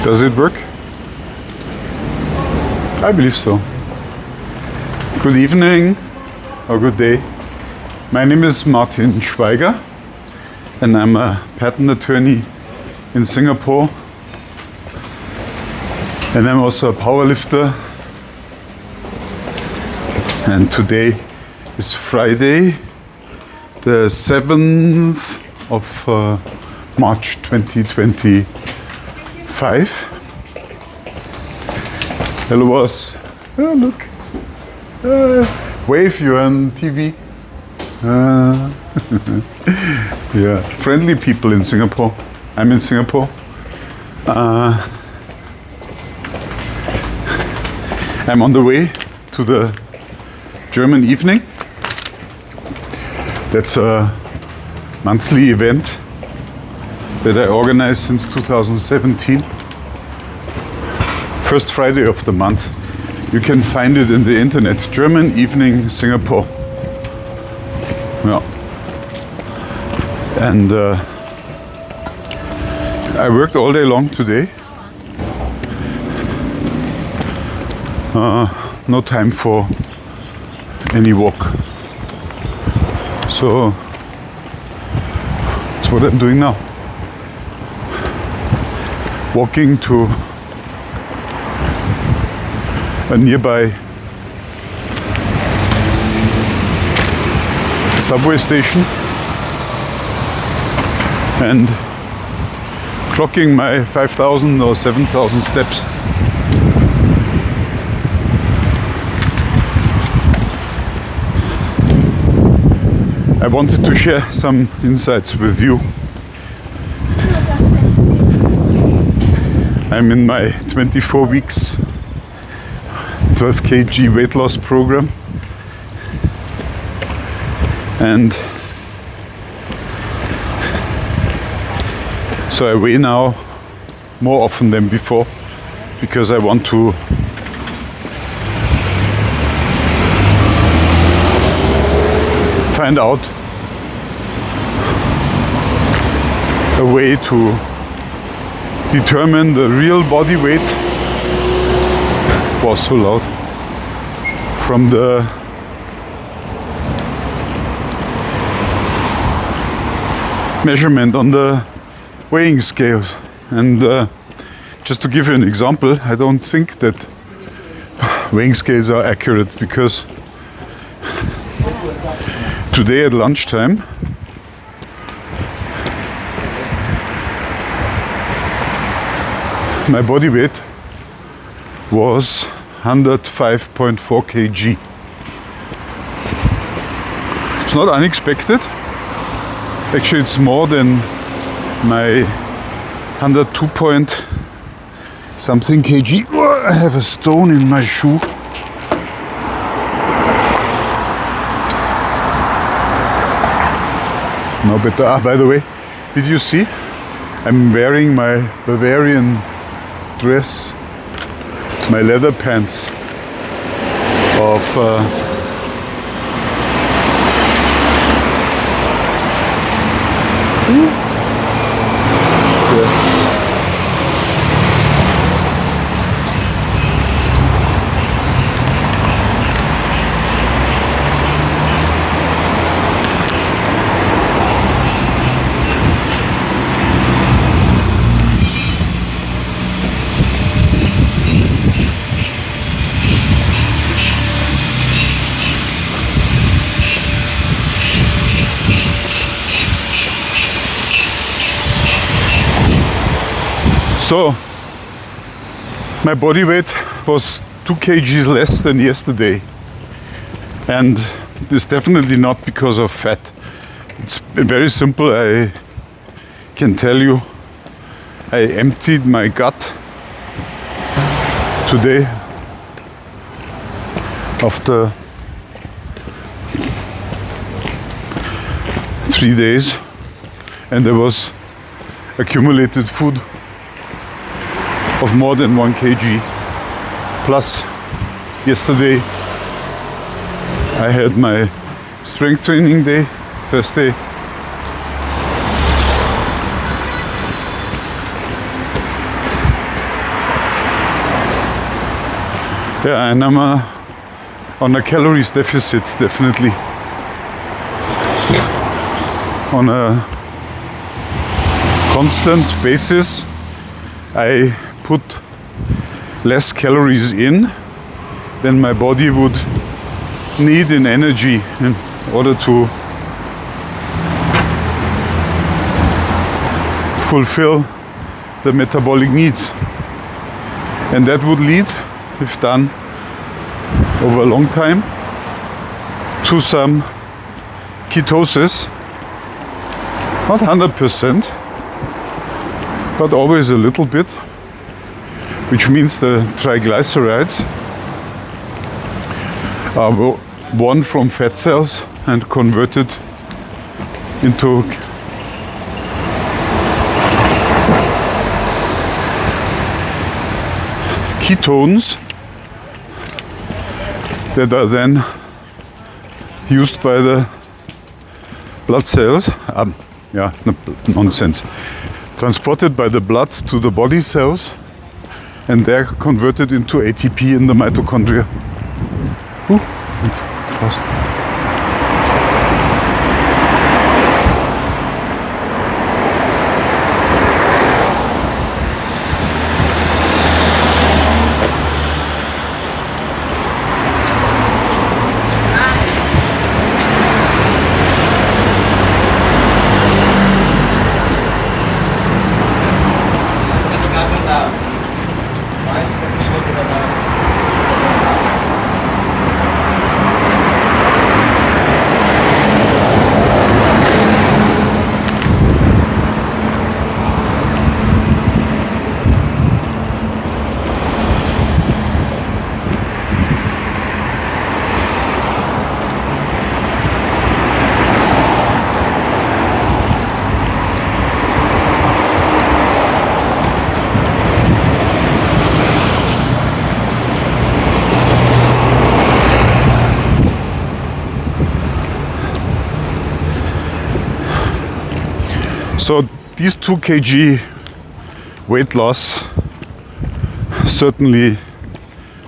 Does it work? I believe so. Good evening or good day. My name is Martin Schweiger and I'm a patent attorney in Singapore. And I'm also a powerlifter. And today is Friday, the 7th of March 2025. Hello boss. Oh, look. Wave, you're on TV. Yeah, friendly people in Singapore. I'm in Singapore. I'm on the way to the German evening. That's a monthly event that I organize since 2017. First Friday of the month. You can find it in the internet. German Evening Singapore. Yeah. And I worked all day long today. No time for any walk. So that's what I'm doing now. Walking to a nearby subway station and clocking my 5,000 or 7,000 steps. I wanted to share some insights with you. I'm in my 24 weeks 12 kg weight loss program, and so I weigh now more often than before because I want to find out a way to determine the real body weight. Was so loud. From the measurement on the weighing scales. And just to give you an example, I don't think that weighing scales are accurate because today at lunchtime my body weight was 105.4 kg. It's not unexpected. Actually, it's more than my 102 point something kg. Oh, I have a stone in my shoe. No better. Ah, by the way, did you see? I'm wearing my Bavarian dress, my leather pants of So my body weight was 2 kgs less than yesterday, and it's definitely not because of fat. It's very simple. I can tell you, I emptied my gut today after 3 days, and there was accumulated food of more than 1 kg. Plus, yesterday I had my strength training day, Thursday. Yeah, and I'm on a calories deficit, definitely. On a constant basis, I put less calories in than my body would need in energy in order to fulfill the metabolic needs. And that would lead, if done over a long time, to some ketosis. Not 100%, but always a little bit, which means the triglycerides are won from fat cells and converted into ketones that are then used by the blood cells. Nonsense. Transported by the blood to the body cells, and they're converted into ATP in the mitochondria. Fast. So these 2 kg weight loss certainly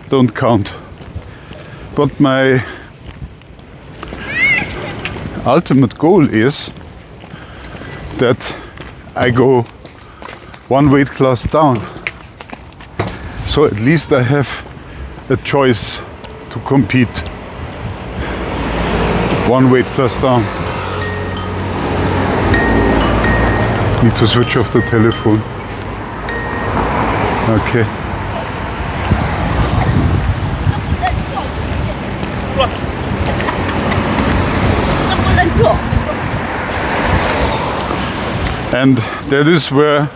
don't count. But my ultimate goal is that I go 1 weight class down. So at least I have a choice to compete 1 weight class down. Need to switch off the telephone. Okay. And that is where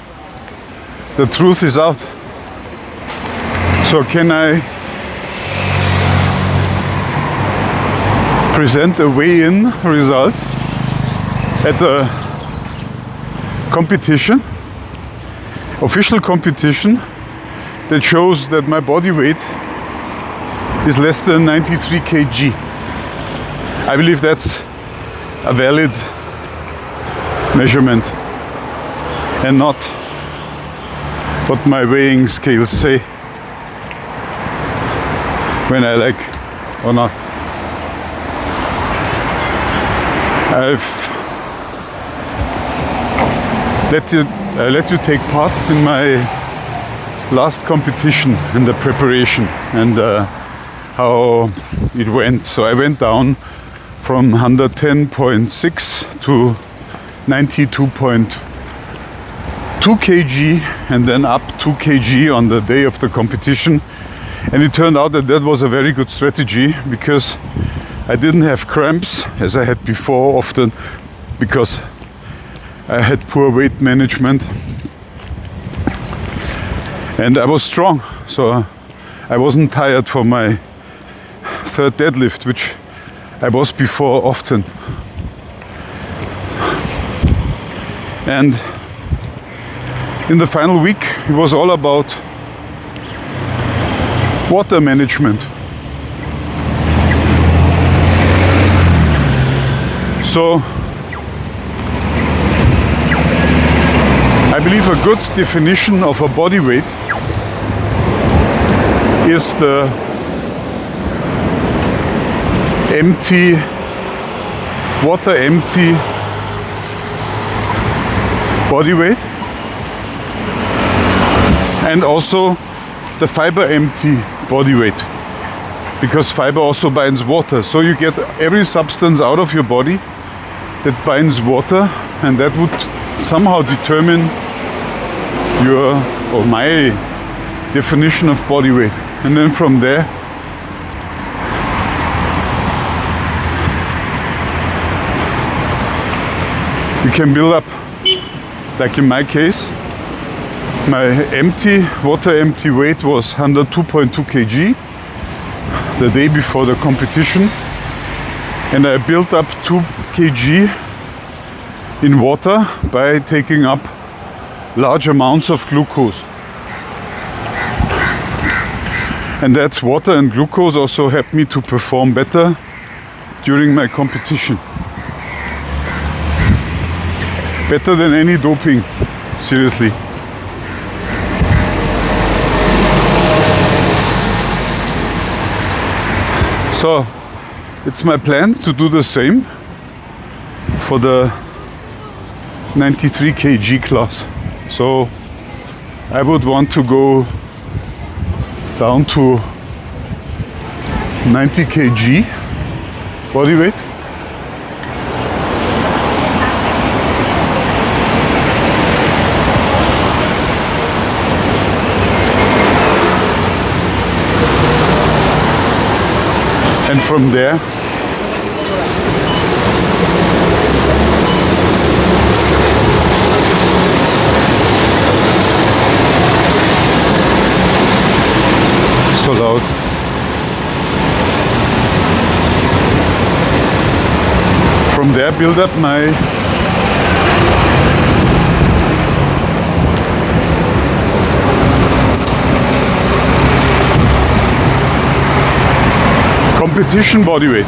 the truth is out. So can I present a weigh-in result at a competition, official competition, that shows that my body weight is less than 93 kg. I believe that's a valid measurement and not what my weighing scales say when I like or not. I've let you take part in my last competition in the preparation and how it went. So I went down from 110.6 to 92.2 kg and then up 2 kg on the day of the competition. And it turned out that that was a very good strategy because I didn't have cramps as I had before, often because I had poor weight management, and I was strong, so I wasn't tired for my third deadlift, which I was before often. And in the final week, it was all about water management. So I believe a good definition of a body weight is the empty, water empty body weight, and also the fiber empty body weight, because fiber also binds water. So you get every substance out of your body that binds water, and that would somehow determine your, or my definition of body weight. And then from there you can build up. Like in my case, my water empty weight was 102.2 kg the day before the competition, and I built up 2 kg in water by taking up large amounts of glucose. And that water and glucose also helped me to perform better during my competition. Better than any doping, seriously. So it's my plan to do the same for the 93 kg class. So I would want to go down to 90 kg body weight. And from there so loud. From there build up my competition body weight.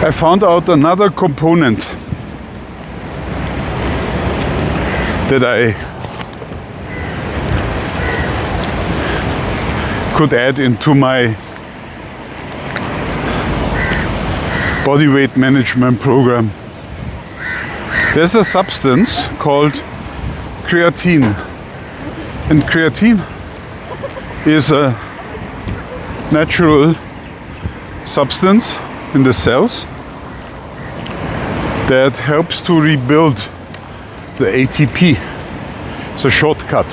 I found out another component that I could add into my body weight management program. There's a substance called creatine, and creatine is a natural substance in the cells that helps to rebuild the ATP. It's a shortcut,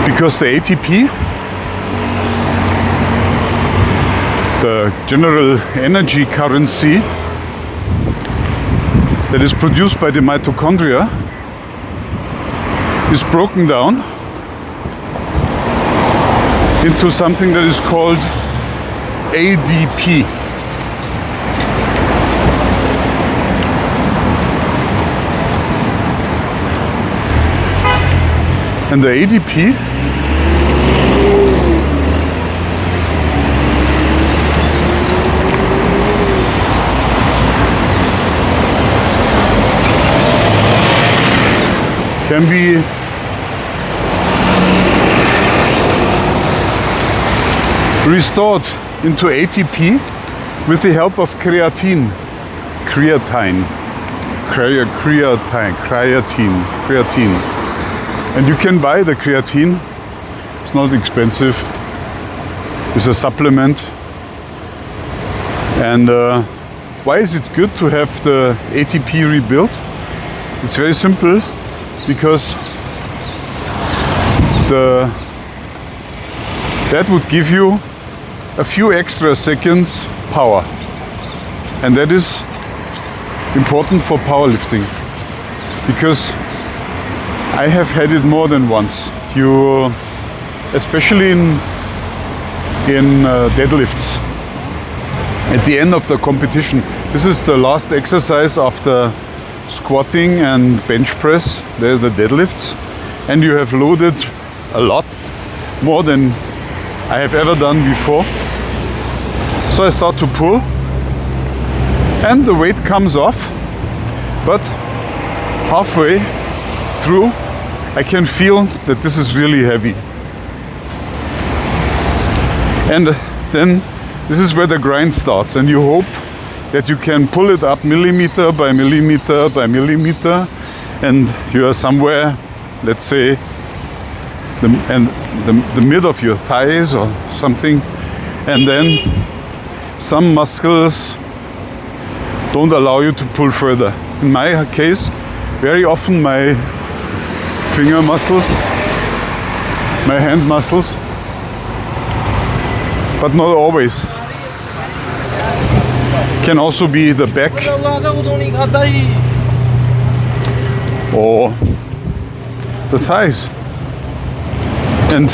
because the ATP, the general energy currency that is produced by the mitochondria, is broken down into something that is called ADP. And the ADP can be restored into ATP with the help of creatine. And you can buy the creatine. It's not expensive. It's a supplement. And why is it good to have the ATP rebuilt? It's very simple, because that would give you a few extra seconds power, and that is important for powerlifting, because I have had it more than once. You, especially in deadlifts at the end of the competition. This is the last exercise after squatting and bench press. They're the deadlifts, and you have loaded a lot more than I have ever done before. So I start to pull and the weight comes off, but halfway through I can feel that this is really heavy. And then this is where the grind starts, and you hope that you can pull it up millimeter by millimeter by millimeter, and you are somewhere, let's say, the mid of your thighs or something, and then some muscles don't allow you to pull further. In my case, very often my finger muscles, my hand muscles, but not always. Can also be the back or the thighs. And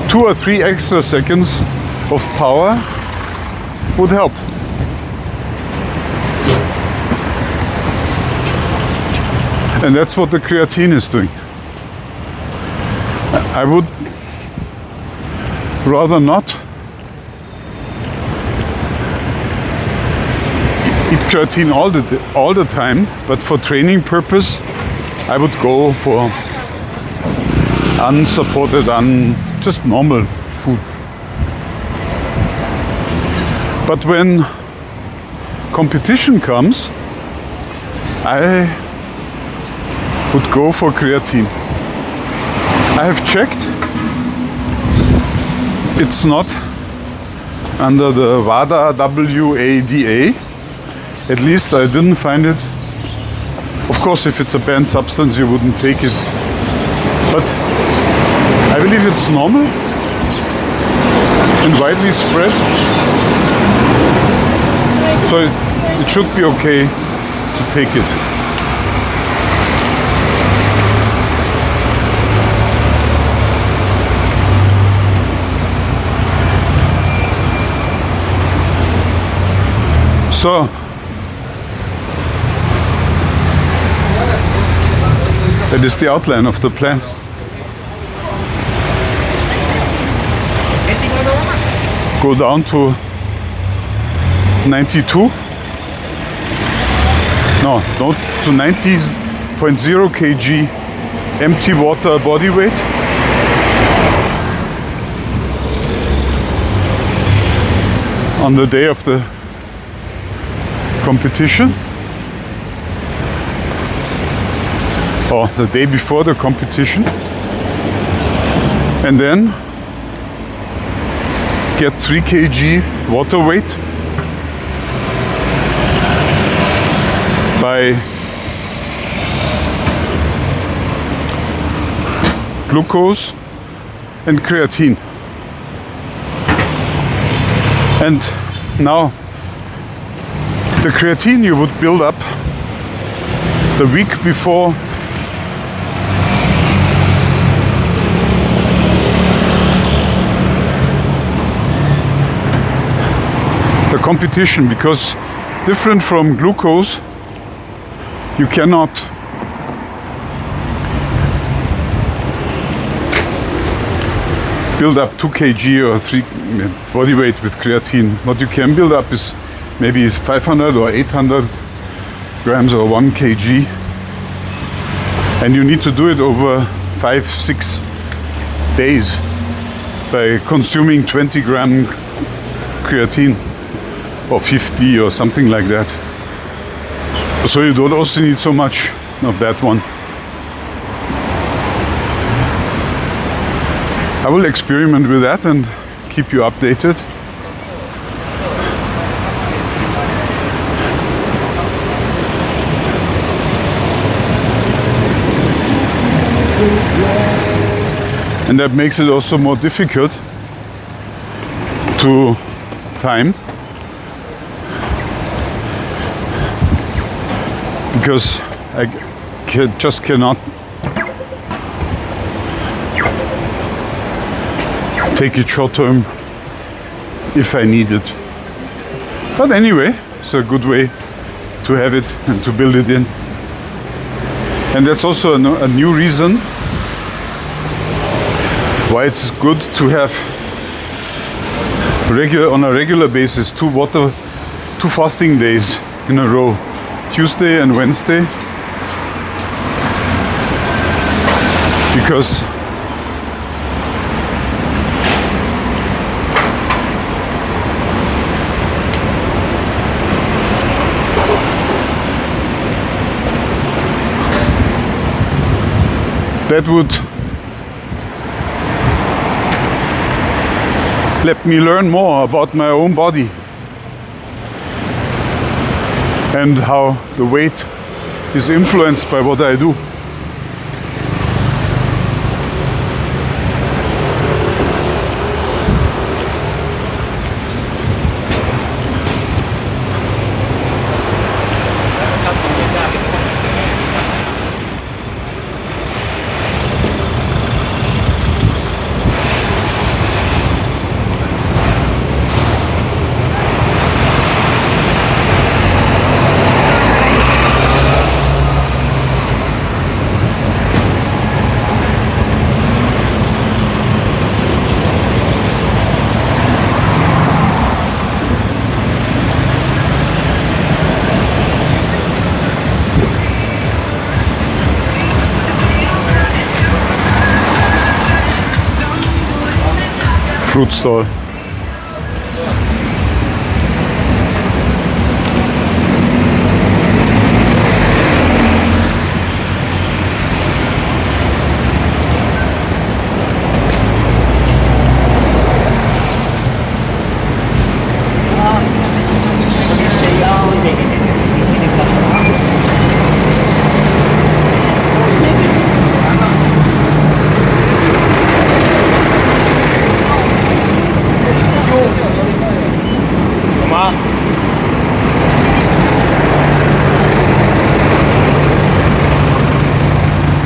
2 or 3 extra seconds of power would help. And that's what the creatine is doing. I would rather not eat creatine all the time, but for training purpose, I would go for unsupported, just normal food. But when competition comes, I would go for creatine. I have checked. It's not under the WADA, WADA. At least I didn't find it. Of course, if it's a banned substance, you wouldn't take it. But I believe it's normal and widely spread. So it should be okay to take it. So that is the outline of the plan. Go down to 92. No, to 90.0 kg empty water body weight. On the day of the competition, or the day before the competition, and then get 3 kg water weight by glucose and creatine. And now the creatine you would build up the week before the competition, because different from glucose, you cannot build up 2 kg or 3 body weight with creatine. What you can build up is maybe 500 or 800 grams or 1 kg, and you need to do it over 5-6 days by consuming 20 gram creatine or 50 or something like that. So you don't also need so much of that one. I will experiment with that and keep you updated. And that makes it also more difficult to time, because I just cannot take it short term if I need it. But anyway, it's a good way to have it and to build it in. And that's also a new reason why it's good to have on a regular basis two fasting days in a row, Tuesday and Wednesday, because that would let me learn more about my own body and how the weight is influenced by what I do. Fruit stall.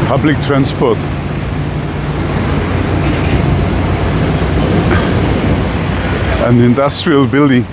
Public transport. An industrial building.